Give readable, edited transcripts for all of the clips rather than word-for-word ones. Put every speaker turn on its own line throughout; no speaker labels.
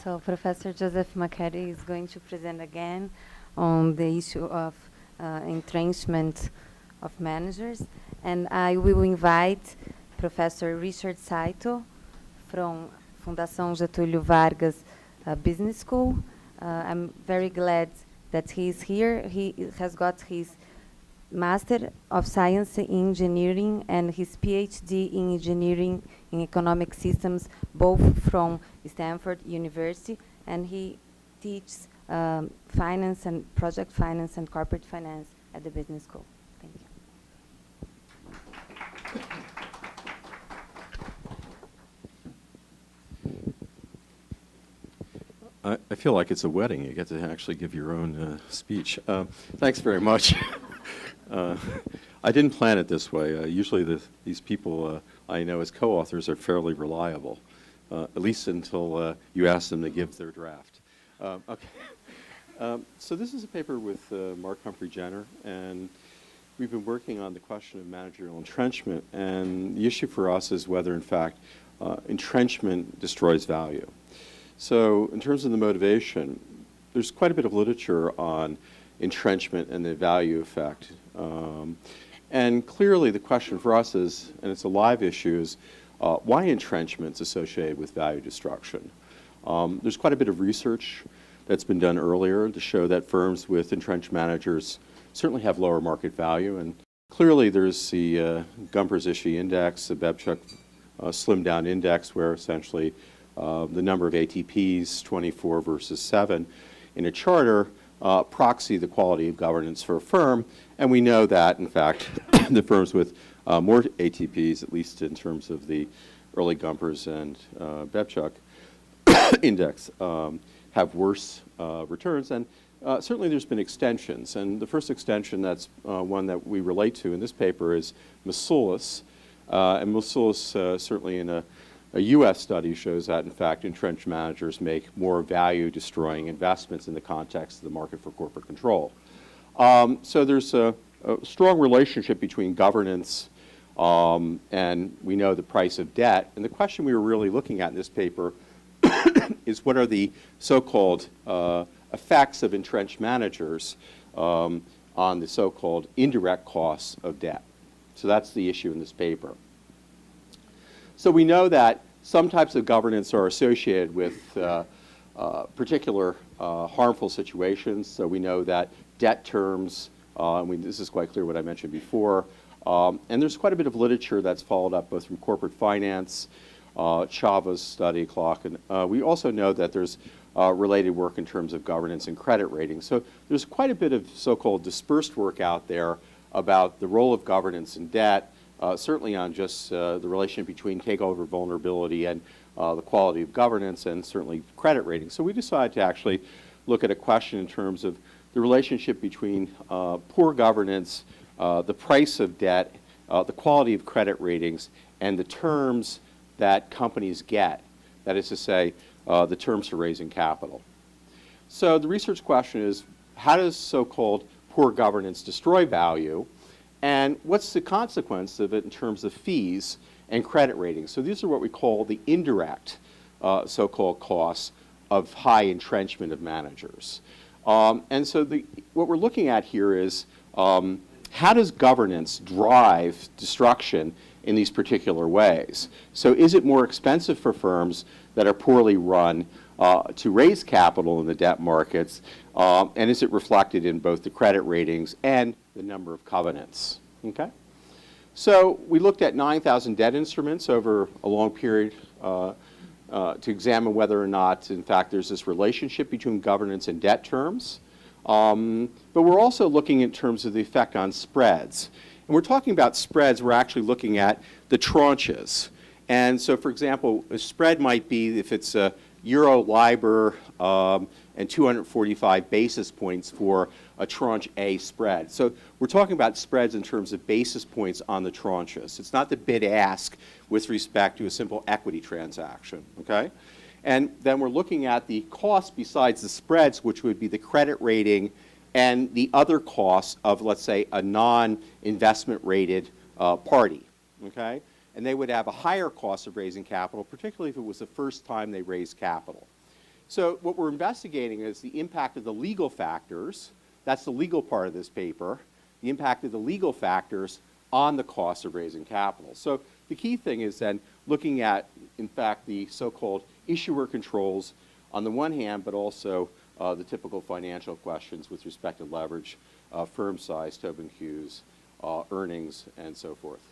So Professor Joseph McCarty is going to present again on the issue of entrenchment of managers. And I will invite Professor Richard Saito from Fundação Getúlio Vargas Business School. I'm very glad that he is here. He has got his Master of Science in Engineering and his PhD in Engineering in Economic Systems, both from Stanford University, and he teaches finance and project finance and corporate finance at the business school. Thank
you. I feel like it's a wedding. You get to actually give your own speech. Thanks very much. I didn't plan it this way. Usually these people I know as co-authors are fairly reliable, at least until you ask them to give their draft. Okay. So this is a paper with Mark Humphrey Jenner, and we've been working on the question of managerial entrenchment, and the issue for us is whether, in fact, entrenchment destroys value. So in terms of the motivation, there's quite a bit of literature on entrenchment and the value effect. And clearly the question for us is, and it's a live issue, is why entrenchment's associated with value destruction. There's quite a bit of research that's been done earlier to show that firms with entrenched managers certainly have lower market value, and clearly there's the Gumper's-Ishii index, the Bebchuk slimmed down index, where essentially the number of ATPs, 24 versus 7, in a charter proxy the quality of governance for a firm, and we know that, in fact, the firms with more ATPs, at least in terms of the early Gumper's and Bebchuk index, have worse returns. And certainly there's been extensions, and the first extension that's one that we relate to in this paper is Masulis, and Masulis certainly in a U.S. study shows that, in fact, entrenched managers make more value-destroying investments in the context of the market for corporate control. So there's a strong relationship between governance and we know the price of debt. And the question we were really looking at in this paper is what are the so-called effects of entrenched managers on the so-called indirect costs of debt. So that's the issue in this paper. So we know that some types of governance are associated with particular harmful situations. So we know that debt terms, this is quite clear what I mentioned before, and there's quite a bit of literature that's followed up both from corporate finance, Chava's study clock, and we also know that there's related work in terms of governance and credit ratings. So there's quite a bit of so-called dispersed work out there about the role of governance and debt, certainly on just the relation between takeover vulnerability and the quality of governance, and certainly credit ratings. So we decided to actually look at a question in terms of the relationship between poor governance, the price of debt, the quality of credit ratings, and the terms that companies get, that is to say, the terms for raising capital. So the research question is, how does so-called poor governance destroy value? And what's the consequence of it in terms of fees and credit ratings? So these are what we call the indirect so-called costs of high entrenchment of managers. And so what we're looking at here is how does governance drive destruction in these particular ways? So is it more expensive for firms that are poorly run to raise capital in the debt markets? And is it reflected in both the credit ratings and the number of covenants? Okay? So we looked at 9,000 debt instruments over a long period to examine whether or not, in fact, there's this relationship between governance and debt terms. But we're also looking in terms of the effect on spreads. And we're talking about spreads, we're actually looking at the tranches. And so, for example, a spread might be if it's a Euro LIBOR and 245 basis points for a tranche A spread. So we're talking about spreads in terms of basis points on the tranches. It's not the bid-ask with respect to a simple equity transaction, okay? And then we're looking at the cost besides the spreads, which would be the credit rating and the other costs of, let's say, a non-investment rated party, okay? And they would have a higher cost of raising capital, particularly if it was the first time they raised capital. So what we're investigating is the impact of the legal factors. That's the legal part of this paper, the impact of the legal factors on the cost of raising capital. So the key thing is then looking at, in fact, the so-called issuer controls on the one hand, but also the typical financial questions with respect to leverage, firm size, Tobin Hughes, earnings, and so forth.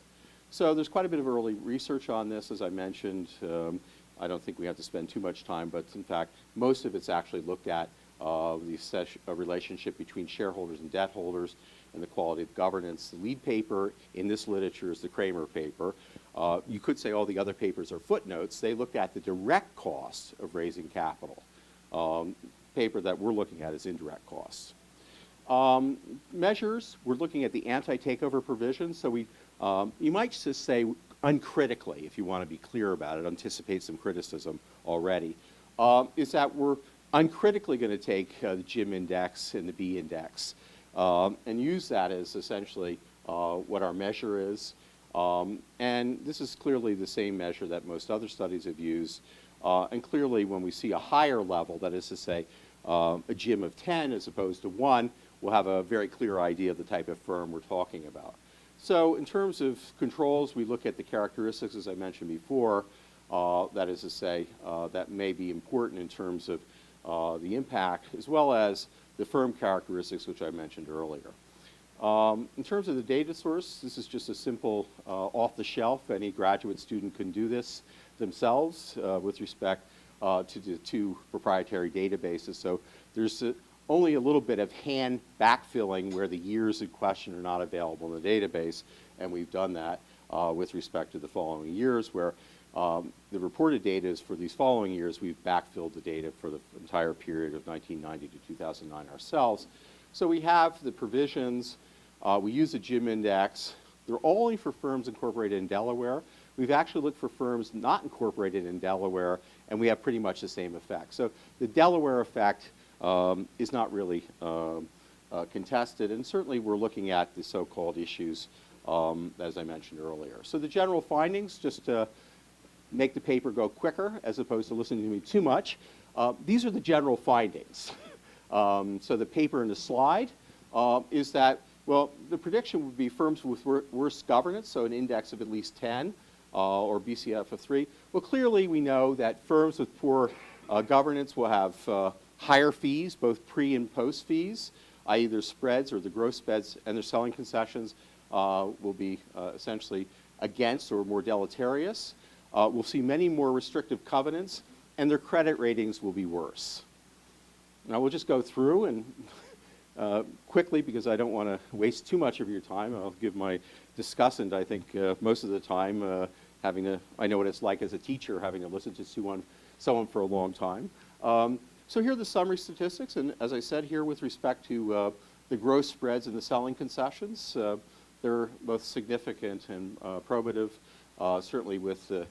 So there's quite a bit of early research on this, as I mentioned. I don't think we have to spend too much time, but in fact, most of it's actually looked at the relationship between shareholders and debt holders and the quality of governance. The lead paper in this literature is the Kramer paper. You could say all the other papers are footnotes. They looked at the direct costs of raising capital. Paper that we're looking at is indirect costs. Measures, we're looking at the anti-takeover provisions. So you might just say uncritically, if you want to be clear about it, anticipate some criticism already, is that we're uncritically going to take the GIM index and the B index and use that as essentially what our measure is. And this is clearly the same measure that most other studies have used. And clearly when we see a higher level, that is to say a GIM of 10 as opposed to 1, we'll have a very clear idea of the type of firm we're talking about. So in terms of controls, we look at the characteristics, as I mentioned before, that is to say, that may be important in terms of the impact, as well as the firm characteristics, which I mentioned earlier. In terms of the data source, this is just a simple off-the-shelf. Any graduate student can do this themselves with respect to the two proprietary databases. So there's only a little bit of hand backfilling where the years in question are not available in the database, and we've done that with respect to the following years, where the reported data is for these following years. We've backfilled the data for the entire period of 1990 to 2009 ourselves. So we have the provisions. We use the GIM index. They're only for firms incorporated in Delaware. We've actually looked for firms not incorporated in Delaware, and we have pretty much the same effect. So the Delaware effect is not really contested, and certainly we're looking at the so-called issues, as I mentioned earlier. So the general findings, just to make the paper go quicker as opposed to listening to me too much, these are the general findings. So the paper in the slide is that, well, the prediction would be firms with worse governance, so an index of at least 10, or BCF of 3. Well, clearly we know that firms with poor governance will have higher fees, both pre and post fees, i.e. their spreads or the gross spreads and their selling concessions will be essentially against or more deleterious. We'll see many more restrictive covenants, and their credit ratings will be worse. Now we'll just go through and quickly, because I don't want to waste too much of your time. I'll give my discussant, I think, most of the time I know what it's like as a teacher, having to listen to someone for a long time. So here are the summary statistics, and as I said here with respect to the gross spreads and the selling concessions, they're both significant and probative, certainly with the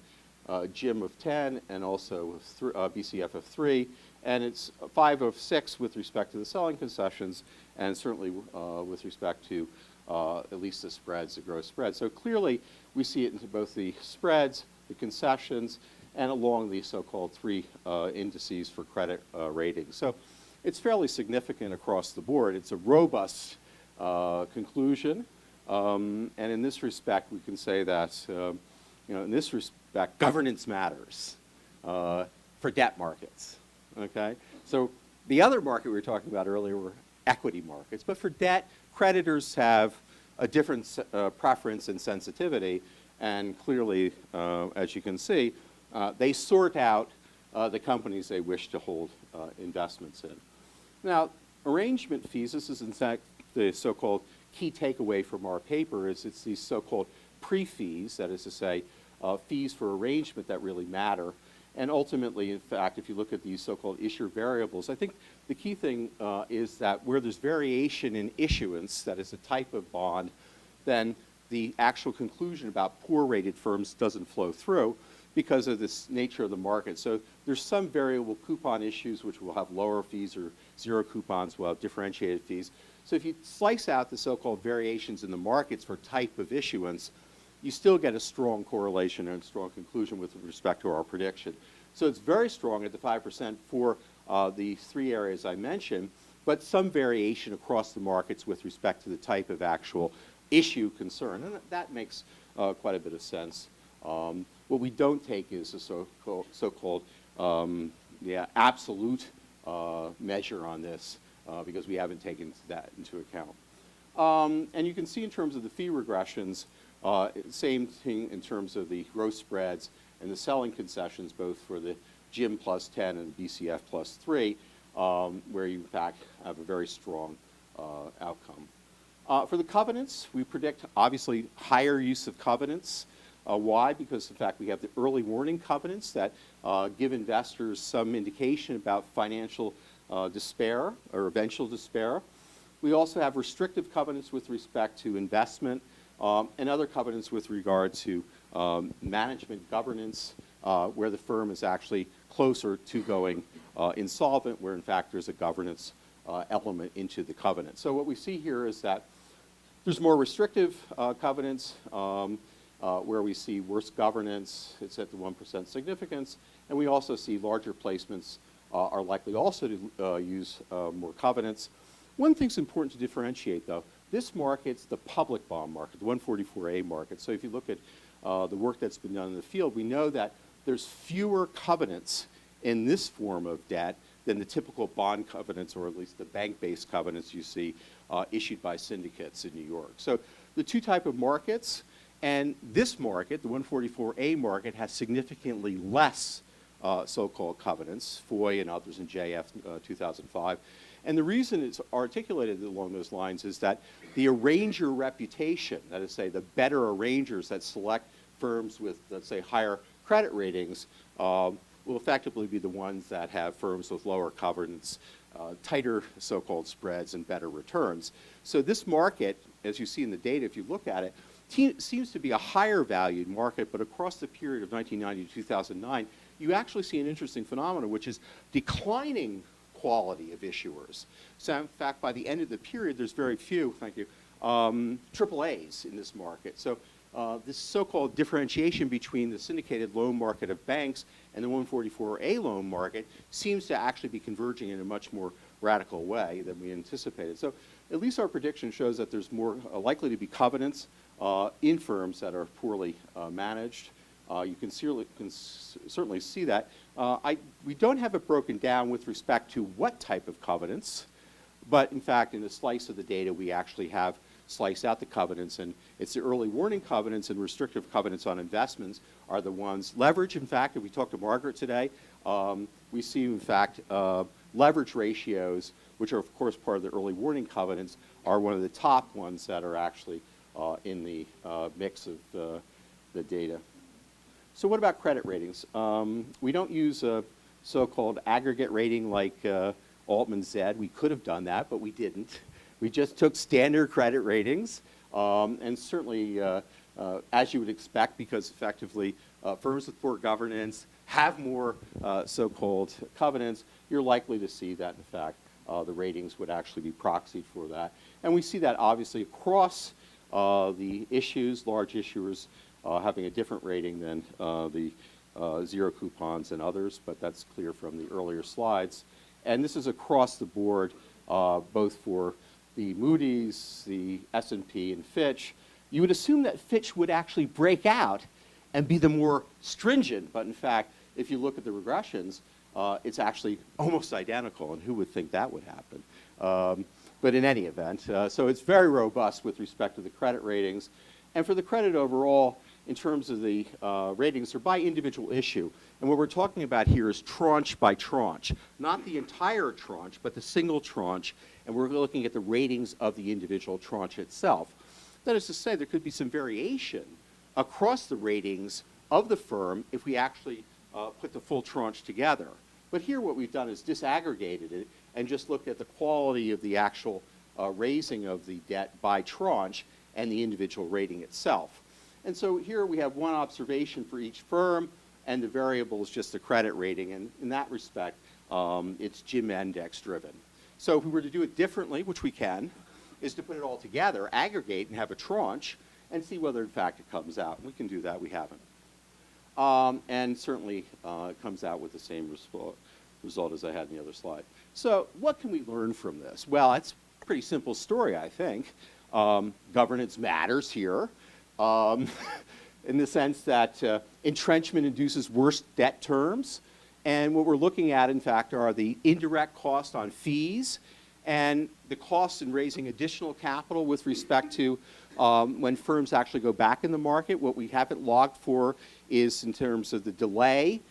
GIM of 10 and also with BCF of 3, and it's 5 of 6 with respect to the selling concessions, and certainly with respect to at least the spreads, the gross spreads. So clearly we see it into both the spreads, the concessions, and along the so-called 3 indices for credit ratings. So it's fairly significant across the board. It's a robust conclusion, and in this respect we can say that in this respect governance matters for debt markets. Okay, so the other market we were talking about earlier were equity markets, but for debt, creditors have a different preference and sensitivity, and clearly, as you can see, they sort out the companies they wish to hold investments in. Now, arrangement fees, this is in fact the so-called key takeaway from our paper, is it's these so-called pre-fees, that is to say, fees for arrangement that really matter. And ultimately, in fact, if you look at these so-called issuer variables, I think the key thing is that where there's variation in issuance, that is a type of bond, then the actual conclusion about poor rated firms doesn't flow through. because of this nature of the market. So there's some variable coupon issues which will have lower fees, or zero coupons will have differentiated fees. So if you slice out the so-called variations in the markets for type of issuance, you still get a strong correlation and a strong conclusion with respect to our prediction. So it's very strong at the 5% for the three areas I mentioned, but some variation across the markets with respect to the type of actual issue concern. And that makes quite a bit of sense. What we don't take is the so-called absolute measure on this because we haven't taken that into account. And you can see in terms of the fee regressions, same thing in terms of the gross spreads and the selling concessions, both for the GIM plus 10 and BCF plus 3, where you in fact have a very strong outcome. For the covenants, we predict obviously higher use of covenants. Why? Because in fact we have the early warning covenants that give investors some indication about financial despair or eventual despair. We also have restrictive covenants with respect to investment and other covenants with regard to management governance, where the firm is actually closer to going insolvent, where in fact there's a governance element into the covenant. So what we see here is that there's more restrictive covenants where we see worse governance. It's at the 1% significance. And we also see larger placements are likely also to use more covenants. One thing's important to differentiate, though. This market's the public bond market, the 144A market. So if you look at the work that's been done in the field, we know that there's fewer covenants in this form of debt than the typical bond covenants, or at least the bank-based covenants you see issued by syndicates in New York. So the two type of markets, and this market, the 144A market, has significantly less so-called covenants, Foy and others in JF 2005. And the reason it's articulated along those lines is that the arranger reputation, that is, say, the better arrangers that select firms with, let's say, higher credit ratings, will effectively be the ones that have firms with lower covenants, tighter so-called spreads, and better returns. So this market, as you see in the data, if you look at it, seems to be a higher valued market, but across the period of 1990 to 2009, you actually see an interesting phenomenon, which is declining quality of issuers. So in fact, by the end of the period, there's very few, thank you, AAAs in this market. So this so-called differentiation between the syndicated loan market of banks and the 144A loan market seems to actually be converging in a much more radical way than we anticipated. So at least our prediction shows that there's more likely to be covenants in firms that are poorly managed. You can certainly see that. We don't have it broken down with respect to what type of covenants, but in fact, in the slice of the data, we actually have sliced out the covenants, and it's the early warning covenants and restrictive covenants on investments are the ones. Leverage, in fact, if we talked to Margaret today, we see, in fact, leverage ratios, which are, of course, part of the early warning covenants, are one of the top ones that are actually in the mix of the data. So what about credit ratings? We don't use a so-called aggregate rating like Altman said. We could have done that, but we didn't. We just took standard credit ratings, and certainly, as you would expect, because effectively firms with poor governance have more so-called covenants, you're likely to see that, in fact, the ratings would actually be proxied for that. And we see that, obviously, across the issues, large issuers having a different rating than the zero coupons and others, but that's clear from the earlier slides. And this is across the board, both for the Moody's, the S&P, and Fitch. You would assume that Fitch would actually break out and be the more stringent, but in fact, if you look at the regressions, it's actually almost identical, and who would think that would happen? But in any event, so it's very robust with respect to the credit ratings. And for the credit overall, in terms of the ratings, they're by individual issue. And what we're talking about here is tranche by tranche, not the entire tranche, but the single tranche. And we're looking at the ratings of the individual tranche itself. That is to say, there could be some variation across the ratings of the firm if we actually put the full tranche together. But here what we've done is disaggregated it and just looked at the quality of the actual raising of the debt by tranche and the individual rating itself. And so here we have one observation for each firm. and the variable is just the credit rating. And in that respect, it's GIM index driven. So if we were to do it differently, which we can, is to put it all together, aggregate, and have a tranche, and see whether, in fact, it comes out. We can do that. We haven't. And certainly, it comes out with the same result as I had in the other slide. So what can we learn from this? Well, it's a pretty simple story, I think. Governance matters here in the sense that entrenchment induces worse debt terms. And what we're looking at, in fact, are the indirect cost on fees and the costs in raising additional capital with respect to when firms actually go back in the market. What we haven't logged for is in terms of the delay,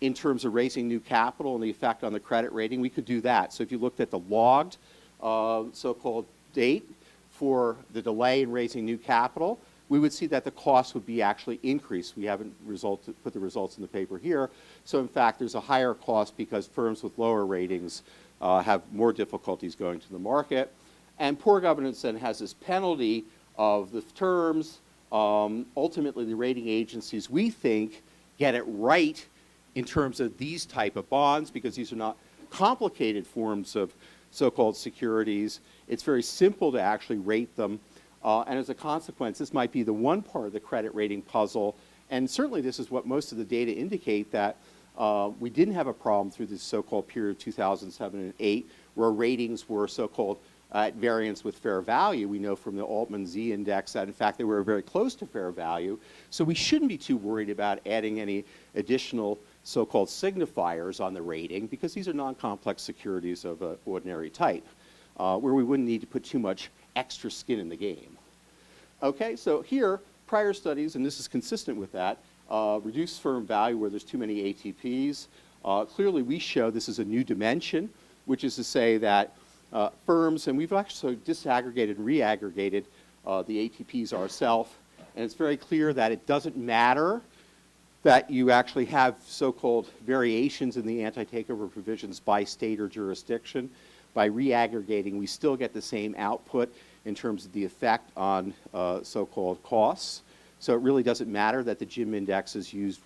in terms of raising new capital and the effect on the credit rating. We could do that. So if you looked at the logged so-called date for the delay in raising new capital, we would see that the cost would be actually increased. We haven't put the results in the paper here. So in fact, there's a higher cost because firms with lower ratings have more difficulties going to the market. And poor governance then has this penalty of the terms. Ultimately, the rating agencies, we think, get it right in terms of these type of bonds because these are not complicated forms of so-called securities. It's very simple to actually rate them. And as a consequence, this might be the one part of the credit rating puzzle. And certainly this is what most of the data indicate, that we didn't have a problem through this so-called period of 2007 and 2008 where ratings were so-called at variance with fair value. We know from the Altman Z index that, in fact, they were very close to fair value. So we shouldn't be too worried about adding any additional so-called signifiers on the rating because these are non-complex securities of an ordinary type where we wouldn't need to put too much extra skin in the game. Okay, so here, prior studies, and this is consistent with that, reduced firm value where there's too many ATPs. Clearly, we show this is a new dimension, which is to say that firms, and we've actually disaggregated and reaggregated the ATPs ourselves, and it's very clear that it doesn't matter that you actually have so-called variations in the anti-takeover provisions by state or jurisdiction. By reaggregating, we still get the same output in terms of the effect on so-called costs. So it really doesn't matter that the GIM index is used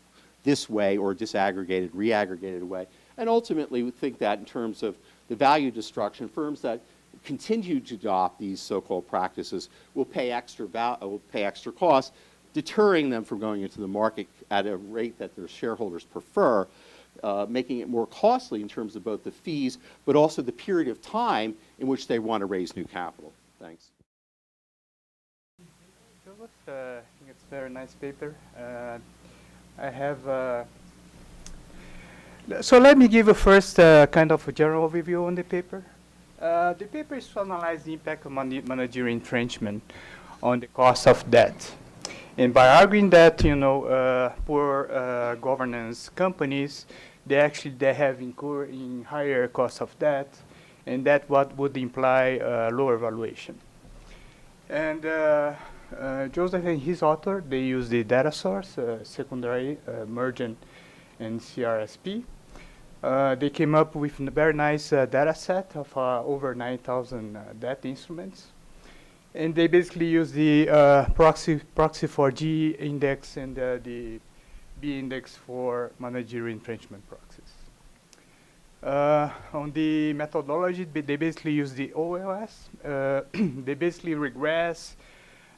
this way or disaggregated, reaggregated way. And ultimately, we think that in terms of the value destruction, firms that continue to adopt these so-called practices will pay extra costs, deterring them from going into the market at a rate that their shareholders prefer, making it more costly in terms of both the fees, but also the period of time in which they want to raise new capital. Thanks.
I think it's a very nice paper. I have, so let me give you first kind of a general overview on the paper. The paper is to analyze the impact of managerial entrenchment on the cost of debt. And by arguing that, you know, poor governance companies, they have incurring higher cost of debt, and that what would imply lower valuation. And Joseph and his author, they use the data source, secondary, Mergent, and CRSP. They came up with a very nice data set of over 9,000 debt instruments. And they basically use the proxy for G index and the B index for managerial entrenchment proxies. On the methodology, they basically use the OLS. They basically regress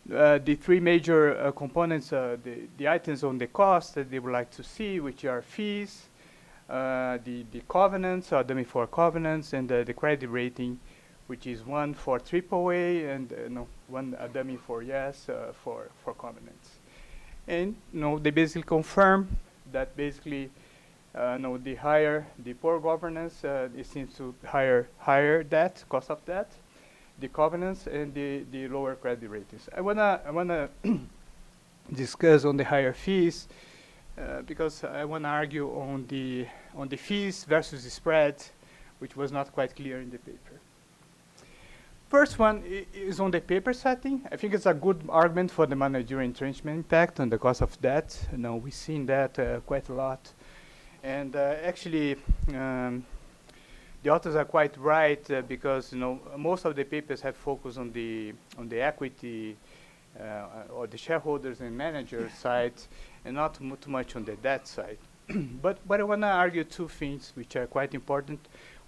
the three major components, the items on the cost that they would like to see, which are fees, the covenants, dummy for covenants, and the credit rating, which is one for AAA and one dummy for yes for covenants. And they basically confirm that basically the higher the poor governance, it seems to higher debt, cost of debt, the covenants, and the lower credit ratings. I wanna discuss on the higher fees because I wanna argue on the fees versus the spread, which was not quite clear in the paper. First one is on the paper setting. I think it's a good argument for the managerial entrenchment impact on the cost of debt. We've seen that quite a lot. And actually, the authors are quite right because most of the papers have focused on the equity or the shareholders and managers side, and not too much on the debt side. but I want to argue two things which are quite important,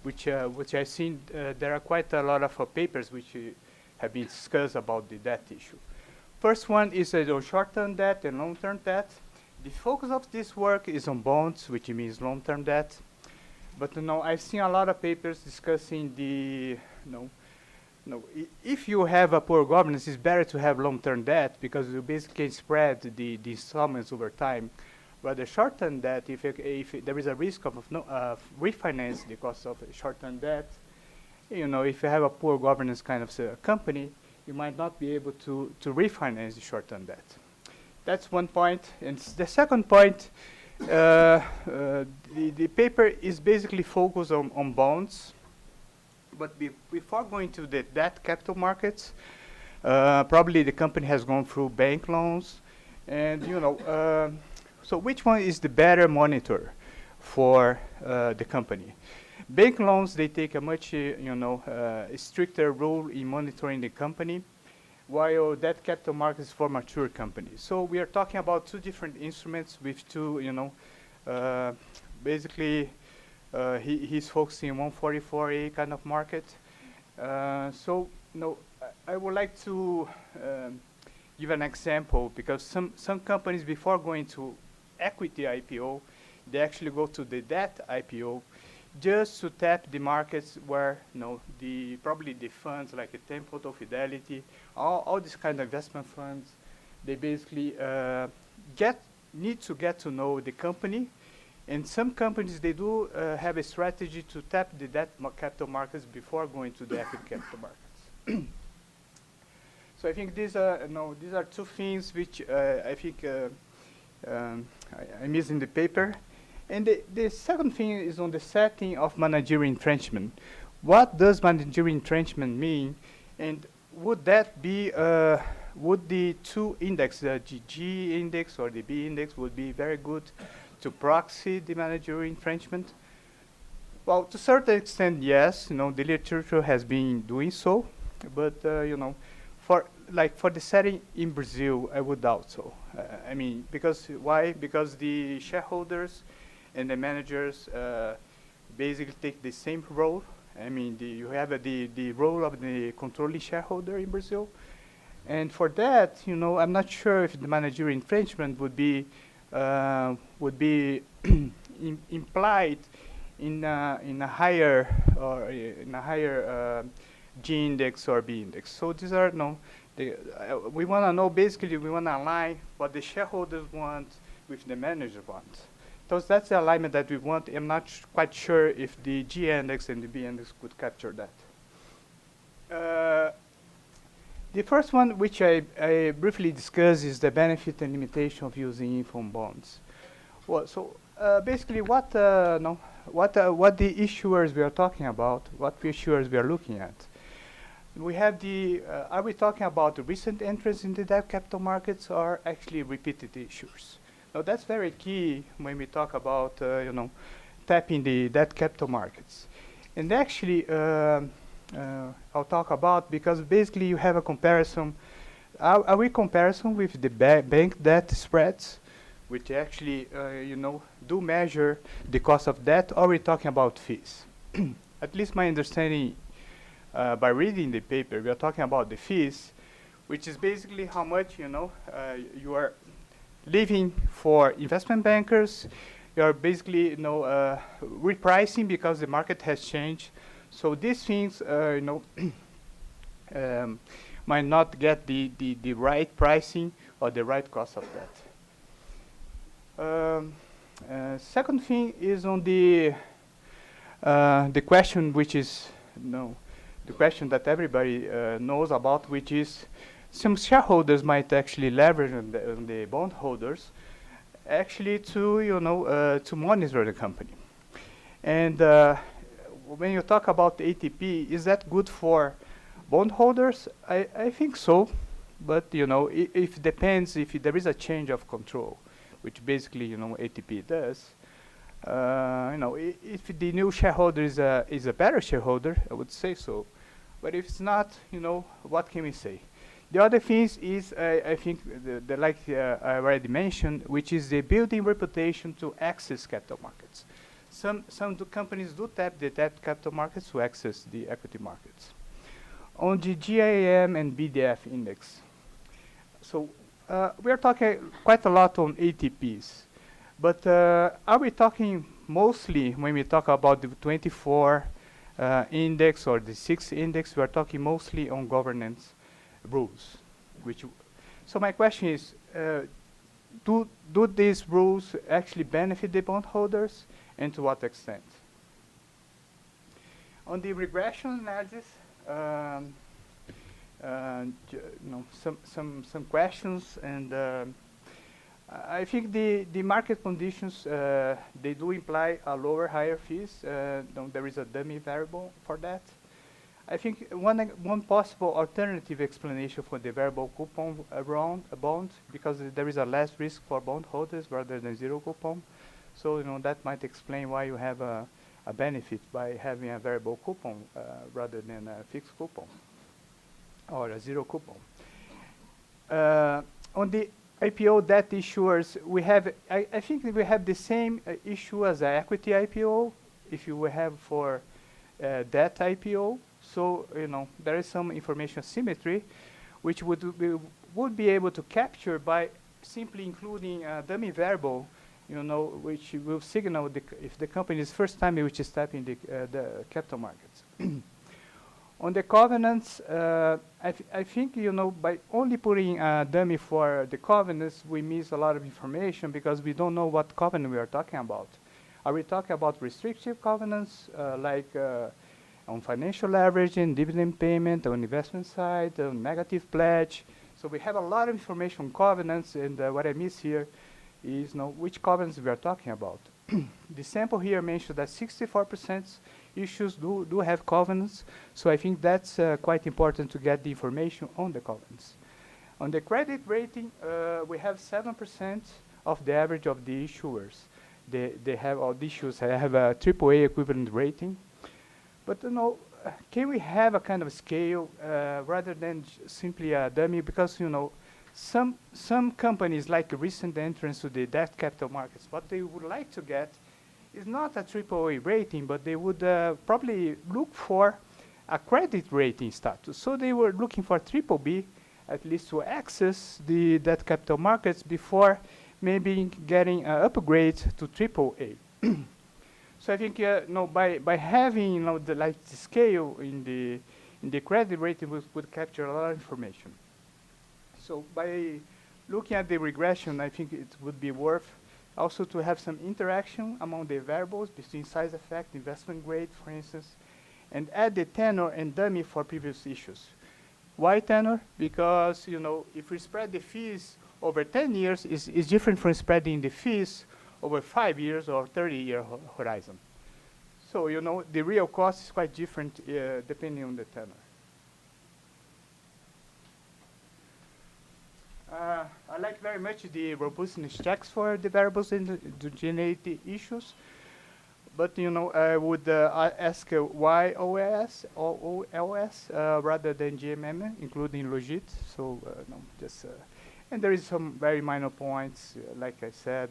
which I've seen there are quite a lot of papers which have been discussed about the debt issue. First one is on short-term debt and long-term debt. The focus of this work is on bonds, which means long-term debt. But I've seen a lot of papers discussing the, if you have a poor governance, it's better to have long-term debt because you basically spread the installments over time. But the short-term debt, if there is a risk of refinance the cost of short-term debt, if you have a poor governance kind of company, you might not be able to refinance the short-term debt. That's one point. And the second point, the paper is basically focused on bonds. But before going to the debt capital markets, probably the company has gone through bank loans. And, so which one is the better monitor for the company? Bank loans, they take a much, stricter role in monitoring the company, while debt capital markets for mature companies. So we are talking about two different instruments with two, basically he's focusing on 144A kind of market. So I would like to give an example because some companies before going to equity IPO, they actually go to the debt IPO just to tap the markets where probably the funds like the Temple or Fidelity, all these kind of investment funds, they basically need to get to know the company. And some companies, they do have a strategy to tap the debt capital markets before going to the equity capital markets. So I think these are two things which I think I miss in the paper. And the second thing is on the setting of managerial entrenchment. What does managerial entrenchment mean? And would that be, would the two indexes, the G index or the B index, would be very good to proxy the managerial entrenchment? Well, to a certain extent, yes. The literature has been doing so. But, for the setting in Brazil, I would doubt so. I mean, why? Because the shareholders and the managers basically take the same role. I mean, you have the role of the controlling shareholder in Brazil. And for that, I'm not sure if the managerial entrenchment would be implied in a higher G index or B index. So these are we want to know, basically we want to align what the shareholders want with the manager wants. So that's the alignment that we want. I'm not quite sure if the G index and the B index could capture that. The first one, which I briefly discussed, is the benefit and limitation of using info bonds. Well, so basically, what the issuers we are talking about, what issuers we are looking at. We have are we talking about the recent entrants in the debt capital markets or actually repeated issuers? Now that's very key when we talk about, tapping the debt capital markets. And actually, I'll talk about, because basically you have a comparison, a comparison with the bank debt spreads, which actually, do measure the cost of debt, or we're talking about fees. At least my understanding, by reading the paper, we are talking about the fees, which is basically how much, you are leaving for investment bankers. You are basically, repricing because the market has changed. So these things, might not get the right pricing or the right cost of that. Second thing is on the question, which is the question that everybody knows about, which is some shareholders might actually leverage on the bondholders, actually to monitor the company. And when you talk about the ATP, is that good for bondholders? I think so, but if it depends if there is a change of control, which basically ATP does. If the new shareholder is a better shareholder, I would say so. But if it's not, what can we say? The other things is, I think, like I already mentioned, which is the building reputation to access capital markets. Some companies do tap the debt capital markets to access the equity markets. On the GIM and BDF index, so we are talking quite a lot on ATPs, but are we talking mostly when we talk about the 24 index or the 6 index? We are talking mostly on governance rules. So my question is, do these rules actually benefit the bondholders, and to what extent? On the regression analysis, some questions, and I think the market conditions, they do imply a higher fees. There is a dummy variable for that. I think one possible alternative explanation for the variable coupon around a bond, because there is a less risk for bondholders rather than zero coupon. So that might explain why you have a benefit by having a variable coupon rather than a fixed coupon or a zero coupon. On the IPO debt issuers, we have, I think we have the same issue as an equity IPO if you will have for debt IPO. So there is some information symmetry, which would be able to capture by simply including a dummy variable, which will signal if the company is first time which is tapping the capital markets. On the covenants, I think by only putting a dummy for the covenants, we miss a lot of information because we don't know what covenant we are talking about. Are we talking about restrictive covenants like on financial leverage and dividend payment, on investment side, on negative pledge? So we have a lot of information on covenants, and what I miss here is which covenants we are talking about. The sample here mentioned that 64% issues do have covenants, so I think that's quite important to get the information on the covenants. On the credit rating, we have 7% of the average of the issuers. They have, all the issuers have a AAA equivalent rating. But can we have a kind of scale rather than simply a dummy? Because some companies like recent entrance to the debt capital markets, what they would like to get is not a AAA rating, but they would probably look for a credit rating status. So they were looking for BBB, at least to access the debt capital markets before maybe getting an upgrade to AAA. So I think by having the scale in the credit rating would capture a lot of information. So by looking at the regression, I think it would be worth also to have some interaction among the variables between size effect, investment grade, for instance, and add the tenor and dummy for previous issues. Why tenor? Because if we spread the fees over 10 years, is different from spreading the fees over 5 years or 30-year horizon. So the real cost is quite different depending on the tenor. I like very much the robustness checks for the variables and to generate the issues. But I would ask why OS or OLS rather than GMM, including Logit. So and there is some very minor points, like I said.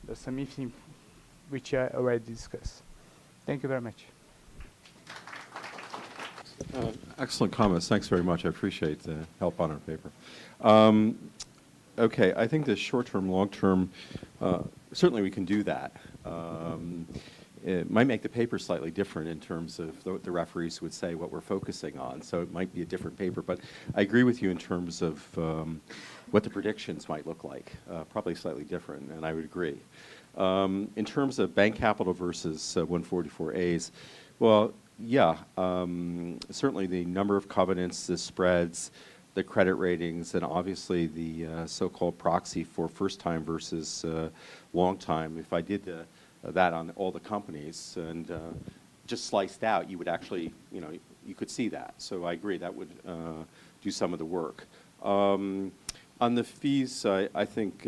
There's some missing, which I already discussed. Thank you very much.
Excellent comments. Thanks very much. I appreciate the help on our paper. Okay, I think the short-term, long-term, certainly we can do that. It might make the paper slightly different in terms of the referees would say what we're focusing on, so it might be a different paper, but I agree with you in terms of what the predictions might look like, probably slightly different, and I would agree. In terms of bank capital versus 144As, well, yeah, certainly the number of covenants, the spreads, the credit ratings, and obviously the so-called proxy for first time versus long time. If I did that on all the companies and just sliced out, you would actually, you could see that. So I agree, that would do some of the work. On the fees, I think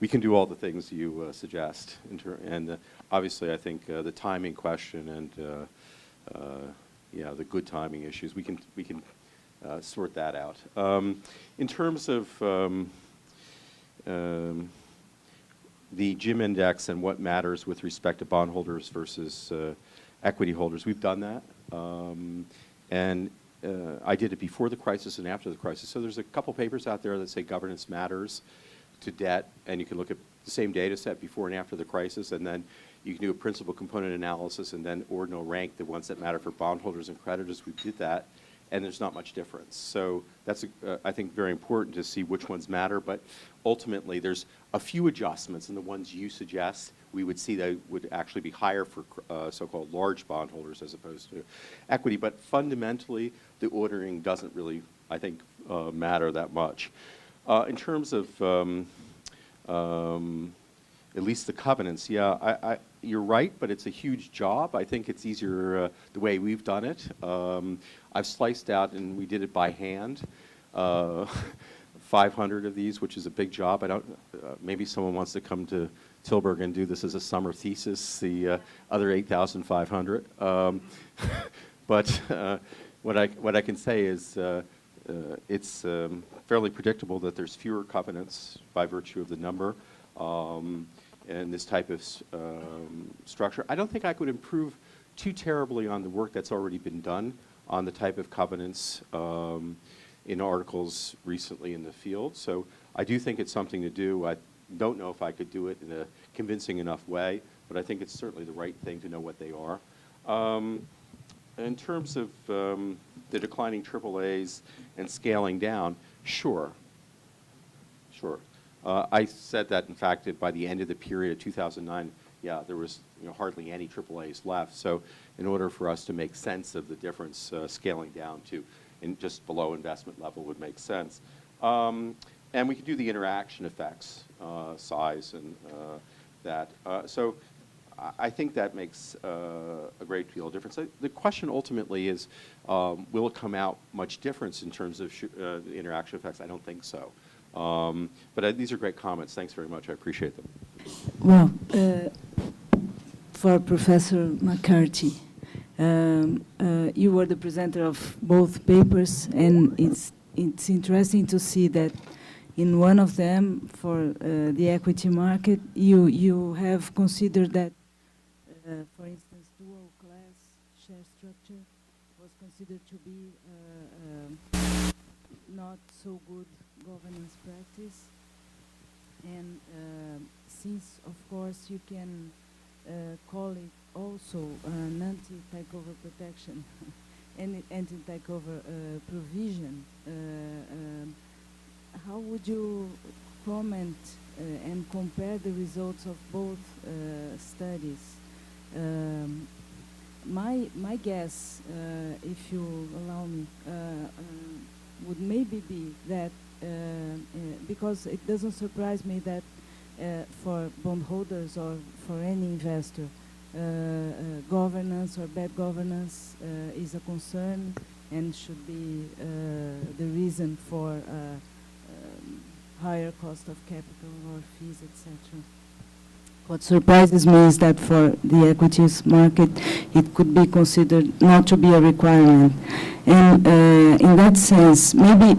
we can do all the things you suggest. And obviously, I think the timing question and the good timing issues, we can sort that out. In terms of the GIM index and what matters with respect to bondholders versus equity holders, we've done that. And I did it before the crisis and after the crisis. So there's a couple papers out there that say governance matters to debt, and you can look at the same data set before and after the crisis, and then you can do a principal component analysis and then ordinal rank the ones that matter for bondholders and creditors. We did that, and there's not much difference. So that's, I think, very important to see which ones matter, but ultimately there's a few adjustments, and the ones you suggest, we would see that would actually be higher for so-called large bondholders as opposed to equity. But fundamentally, the ordering doesn't really, I think, matter that much. In terms of at least the covenants, yeah, you're right, but it's a huge job. I think it's easier the way we've done it. I've sliced out, and we did it by hand, 500 of these, which is a big job. I don't. Maybe someone wants to come to Tilburg and do this as a summer thesis. The other 8,500. But what I can say is it's fairly predictable that there's fewer covenants by virtue of the number. And this type of structure. I don't think I could improve too terribly on the work that's already been done on the type of covenants in articles recently in the field. So I do think it's something to do. I don't know if I could do it in a convincing enough way, but I think it's certainly the right thing to know what they are. In terms of the declining AAAs and scaling down, sure. I said that, in fact, that by the end of the period of 2009, yeah, there was hardly any AAAs left. So in order for us to make sense of the difference, scaling down to just below investment level would make sense. And we could do the interaction effects, size and that. So I think that makes a great deal of difference. The question ultimately is, will it come out much difference in terms of the interaction effects? I don't think so. But these are great comments. Thanks very much. I appreciate them.
Well, for Professor McCarthy, you were the presenter of both papers, and it's interesting to see that in one of them, for the equity market, you have considered that, for instance, dual class share structure was considered to be not so good governance practice, and since, of course, you can call it also an anti-takeover protection and anti-takeover provision, how would you comment and compare the results of both studies? My guess, if you allow me, would maybe be that because it doesn't surprise me that for bondholders or for any investor, governance or bad governance is a concern and should be the reason for higher cost of capital or fees, etc. What surprises me is that for the equities market, it could be considered not to be a requirement. And in that sense, maybe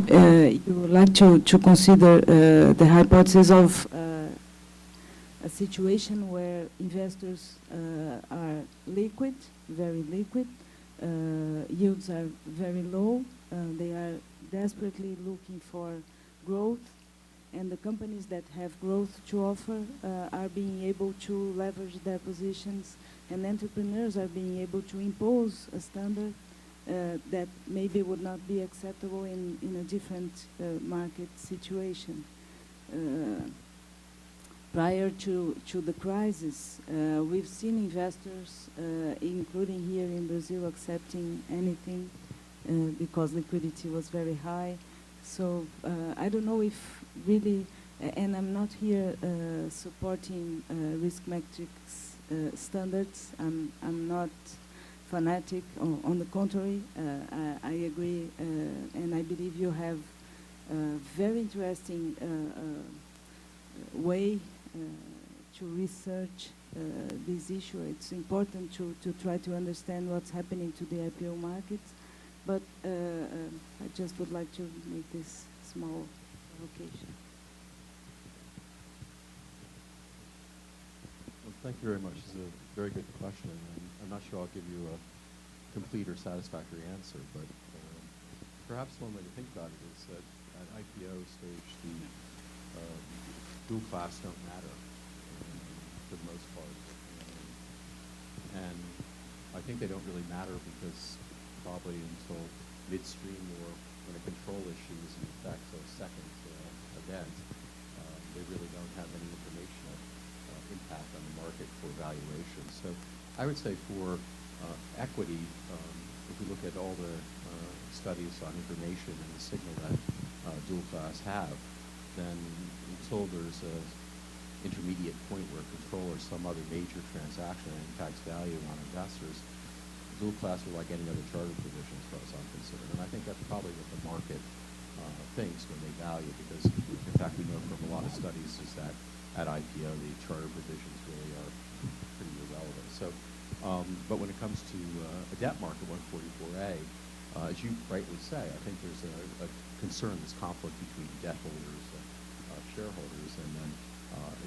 you would like to consider the hypothesis of a situation where investors are liquid, very liquid, yields are very low, they are desperately looking for growth, and the companies that have growth to offer are being able to leverage their positions, and entrepreneurs are being able to impose a standard that maybe would not be acceptable in a different market situation. Prior to the crisis, we've seen investors, including here in Brazil, accepting anything because liquidity was very high. So I don't know if really, and I'm not here supporting risk metrics standards. I'm not fanatic. On the contrary, I agree, and I believe you have a very interesting way to research this issue. It's important to try to understand what's happening to the IPO markets. But I just would like to make this small provocation.
Well, thank you very much. This is a very good question, and I'm not sure I'll give you a complete or satisfactory answer, but perhaps one way to think about it is that at IPO stage, the dual class don't matter for the most part. And I think they don't really matter because probably until midstream or when a control issue is in effect, so a second event, they really don't have any informational impact on the market for valuation. So I would say for equity, if we look at all the studies on information and the signal that dual class have, then until there's a intermediate point where control or some other major transaction impacts value on investors, dual class are like any other charter provision as far as I'm concerned. And I think that's probably what the market thinks when they value, because in fact we know from a lot of studies is that at IPO the charter provisions really are pretty irrelevant. So, but when it comes to a debt market, 144A, as you rightly say, I think there's a concern, this conflict between debt holders and shareholders, and then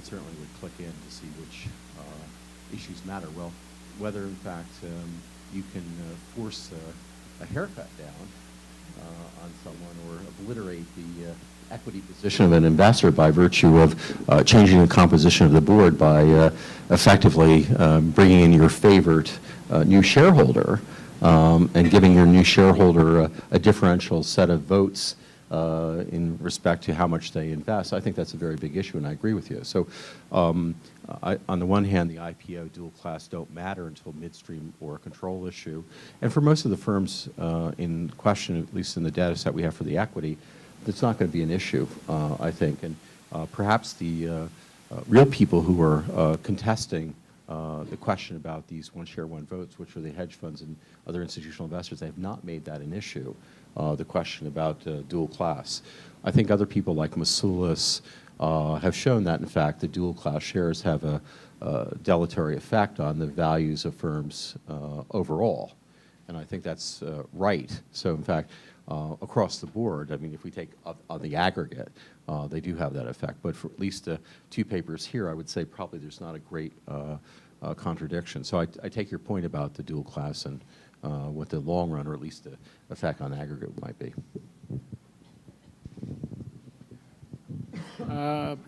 it certainly would click in to see which issues matter. Well, whether in fact you can force a haircut down on someone or obliterate the equity position of an investor by virtue of changing the composition of the board by effectively bringing in your favorite new shareholder and giving your new shareholder a differential set of votes in respect to how much they invest. I think that's a very big issue, and I agree with you. So on the one hand, the IPO dual class don't matter until midstream or a control issue. And for most of the firms in question, at least in the data set we have for the equity, that's not going to be an issue, I think. And perhaps the real people who are contesting the question about these one share, one votes, which are the hedge funds and other institutional investors, they have not made that an issue, the question about dual class. I think other people like Masulis have shown that, in fact, the dual class shares have a deleterious effect on the values of firms overall. And I think that's right. So, in fact, across the board, I mean, if we take on the aggregate, they do have that effect. But for at least the two papers here, I would say probably there's not a great contradiction. So I take your point about the dual class and what the long run, or at least the effect on aggregate might be.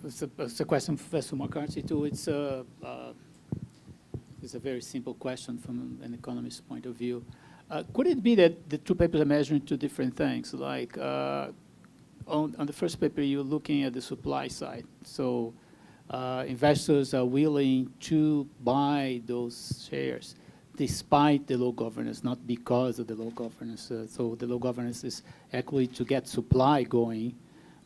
It's a question for Professor McCarthy too. It's a very simple question from an economist's point of view. Could it be that the two papers are measuring two different things? Like on the first paper, you're looking at the supply side. So investors are willing to buy those shares despite the low governance, not because of the low governance. So the low governance is actually to get supply going,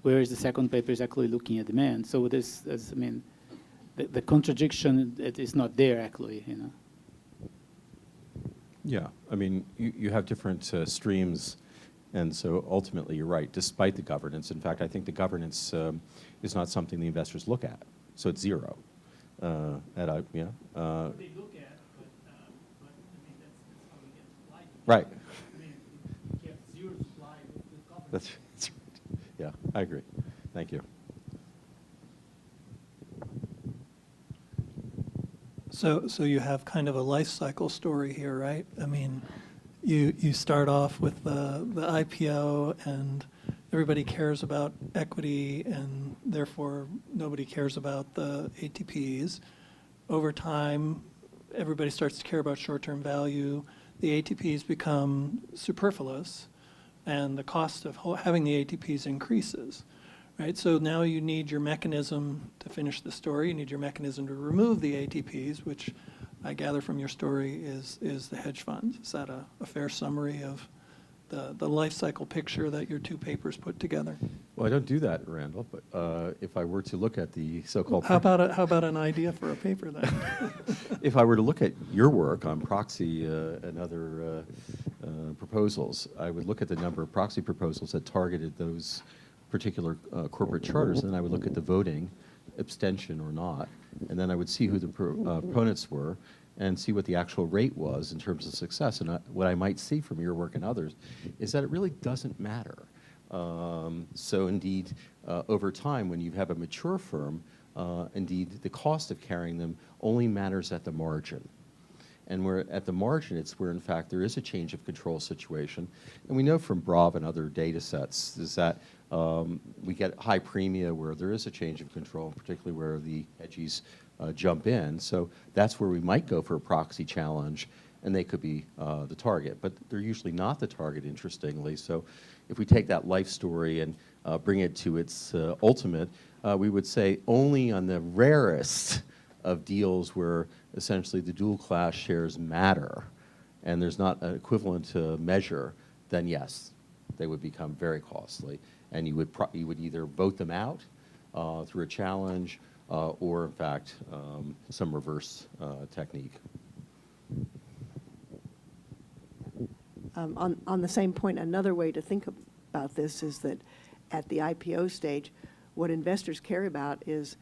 whereas the second paper is actually looking at demand. So this, I mean, the contradiction is not there actually, you know.
Yeah, I mean, you have different streams, and so ultimately you're right, despite the governance. In fact, I think the governance is not something the investors look at, so it's zero.
They look at, but I mean, that's how we get supply.
Right.
I mean, you have zero supply with governance.
That's right. Yeah, I agree. Thank you.
So you have kind of a life cycle story here, right? I mean, you start off with the IPO, and everybody cares about equity, and therefore nobody cares about the ATPs. Over time, everybody starts to care about short-term value. The ATPs become superfluous, and the cost of having the ATPs increases. Right, so now you need your mechanism to finish the story. You need your mechanism to remove the ATPs, which I gather from your story is the hedge funds. Is that a fair summary of the life cycle picture that your two papers put together?
Well, I don't do that, Randall, but if I were to look at the so-called...
How about an idea for a paper then?
If I were to look at your work on proxy and other proposals, I would look at the number of proxy proposals that targeted those particular corporate charters, and then I would look at the voting, abstention or not, and then I would see who the opponents were, and see what the actual rate was in terms of success. And what I might see from your work and others is that it really doesn't matter. So indeed, over time, when you have a mature firm, indeed, the cost of carrying them only matters at the margin. And where at the margin, it's where, in fact, there is a change of control situation. And we know from BRAV and other data sets is that we get high premia where there is a change of control, particularly where the hedgies jump in. So that's where we might go for a proxy challenge, and they could be the target. But they're usually not the target, interestingly. So if we take that life story and bring it to its ultimate, we would say only on the rarest of deals where essentially the dual class shares matter and there's not an equivalent measure, then yes, they would become very costly. And you would either vote them out through a challenge or, in fact, some reverse technique.
On the same point, another way to think about this is that at the IPO stage, what investors care about is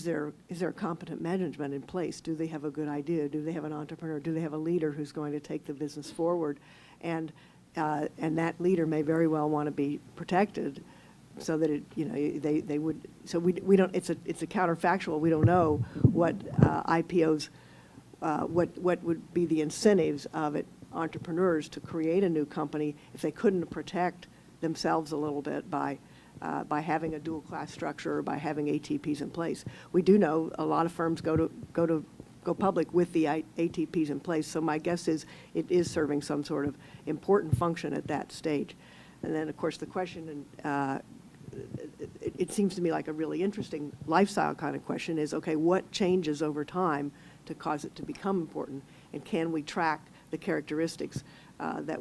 there competent management in place? Do they have a good idea? Do they have an entrepreneur? Do they have a leader who's going to take the business forward? And that leader may very well want to be protected, so that they would. So we don't. It's a counterfactual. We don't know what IPOs, what would be the incentives of entrepreneurs to create a new company if they couldn't protect themselves a little bit by having a dual class structure or by having ATPs in place. We do know a lot of firms go public with the ATPs in place. So my guess is it is serving some sort of important function at that stage. And then, of course, the question, and it seems to me like a really interesting lifestyle kind of question, is, okay, what changes over time to cause it to become important, and can we track the characteristics that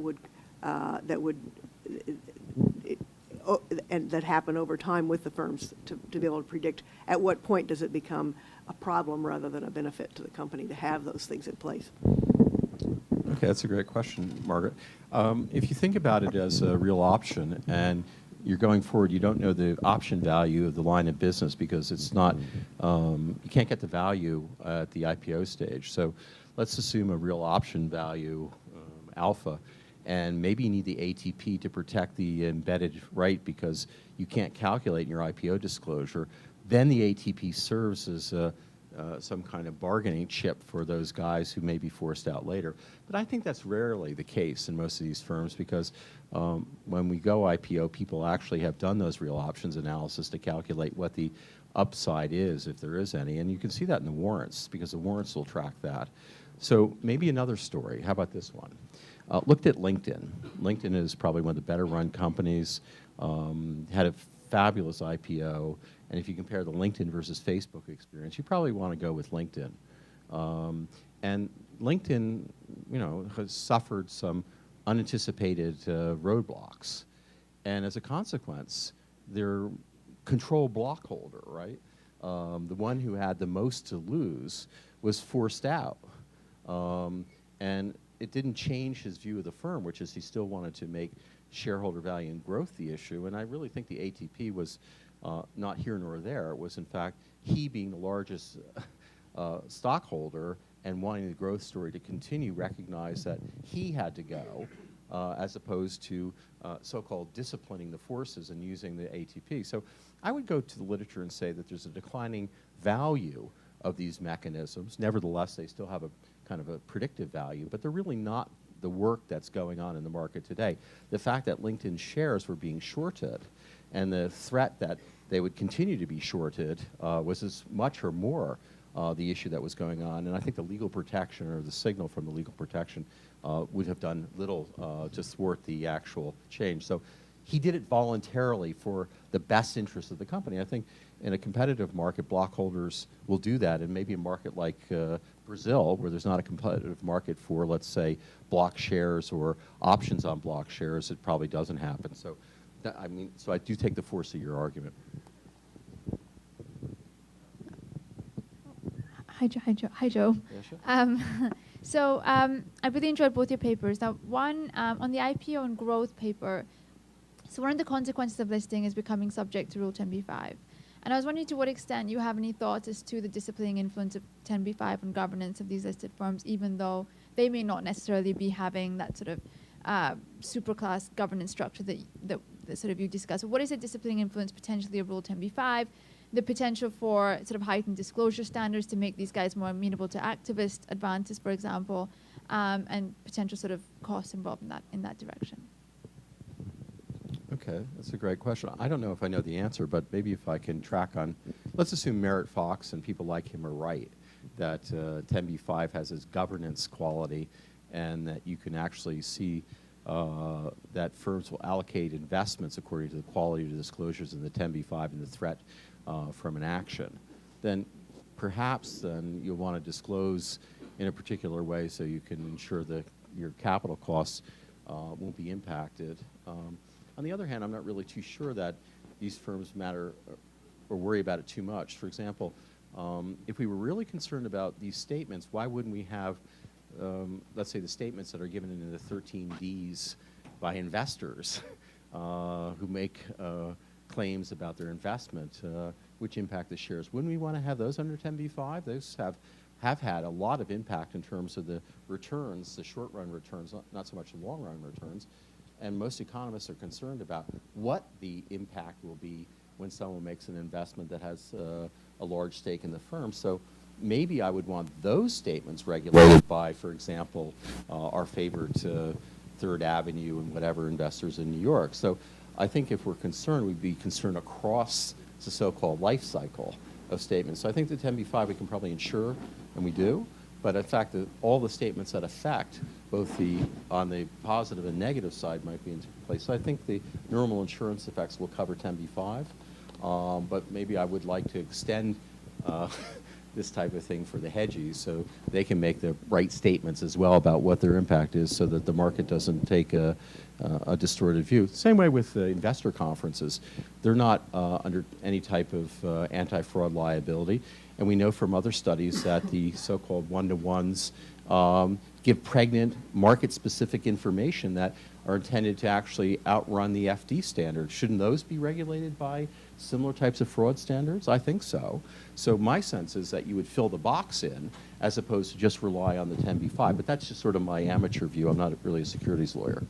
happen over time with the firms to be able to predict at what point does it become a problem rather than a benefit to the company to have those things in place?
Okay, that's a great question, Margaret. If you think about it as a real option and you're going forward, you don't know the option value of the line of business because it's not, you can't get the value at the IPO stage. So let's assume a real option value, alpha, and maybe you need the ATP to protect the embedded right because you can't calculate in your IPO disclosure. Then the ATP serves as some kind of bargaining chip for those guys who may be forced out later. But I think that's rarely the case in most of these firms because when we go IPO, people actually have done those real options analysis to calculate what the upside is, if there is any. And you can see that in the warrants because the warrants will track that. So maybe another story. How about this one? Looked at LinkedIn. LinkedIn is probably one of the better run companies, had a fabulous IPO, and if you compare the LinkedIn versus Facebook experience, you probably want to go with LinkedIn. And LinkedIn, has suffered some unanticipated roadblocks, and as a consequence, their control block holder, right, the one who had the most to lose, was forced out, and it didn't change his view of the firm, which is he still wanted to make shareholder value and growth the issue. And I really think the ATP was not here nor there. It was, in fact, he being the largest stockholder and wanting the growth story to continue, recognize that he had to go, as opposed to so-called disciplining the forces and using the ATP. So I would go to the literature and say that there's a declining value of these mechanisms. Nevertheless, they still have a kind of a predictive value, but they're really not the work that's going on in the market today. The fact that LinkedIn shares were being shorted and the threat that they would continue to be shorted was as much or more the issue that was going on. And I think the legal protection or the signal from the legal protection would have done little to thwart the actual change. So he did it voluntarily for the best interest of the company. I think in a competitive market, block holders will do that, and maybe a market like Brazil, where there's not a competitive market for, let's say, block shares or options on block shares, it probably doesn't happen. So, so I do take the force of your argument.
Hi, Joe.
Yeah, sure.
I really enjoyed both your papers. Now, one on the IPO and growth paper. So one of the consequences of listing is becoming subject to Rule 10b-5. And I was wondering to what extent you have any thoughts as to the disciplining influence of 10b-5 on governance of these listed firms, even though they may not necessarily be having that sort of superclass governance structure that sort of you discussed. So what is the disciplining influence potentially of Rule 10b-5, the potential for sort of heightened disclosure standards to make these guys more amenable to activist advances, for example, and potential sort of costs involved in that direction?
Okay, that's a great question. I don't know if I know the answer, but maybe if I can track on, let's assume Merritt Fox and people like him are right, that 10b-5 has its governance quality, and that you can actually see that firms will allocate investments according to the quality of the disclosures in the 10b-5 and the threat from an action. Then perhaps then you'll want to disclose in a particular way so you can ensure that your capital costs won't be impacted. On the other hand, I'm not really too sure that these firms matter or worry about it too much. For example, if we were really concerned about these statements, why wouldn't we have, let's say, the statements that are given in the 13 Ds by investors who make claims about their investment, which impact the shares? Wouldn't we want to have those under 10b-5? Those have had a lot of impact in terms of the returns, the short-run returns, not so much the long-run returns. And most economists are concerned about what the impact will be when someone makes an investment that has a large stake in the firm. So maybe I would want those statements regulated by, for example, our favorite Third Avenue and whatever investors in New York. So I think if we're concerned, we'd be concerned across the so-called life cycle of statements. So I think the 10b-5 we can probably ensure, and we do. But in fact, all the statements that affect both on the positive and negative side might be in place. So I think the normal insurance effects will cover 10b-5, but maybe I would like to extend this type of thing for the hedgies so they can make the right statements as well about what their impact is so that the market doesn't take a distorted view. Same way with investor conferences. They're not under any type of anti-fraud liability. And we know from other studies that the so-called one-to-ones give pregnant, market-specific information that are intended to actually outrun the FD standards. Shouldn't those be regulated by similar types of fraud standards? I think so. So my sense is that you would fill the box in as opposed to just rely on the 10b-5. But that's just sort of my amateur view. I'm not really a securities lawyer.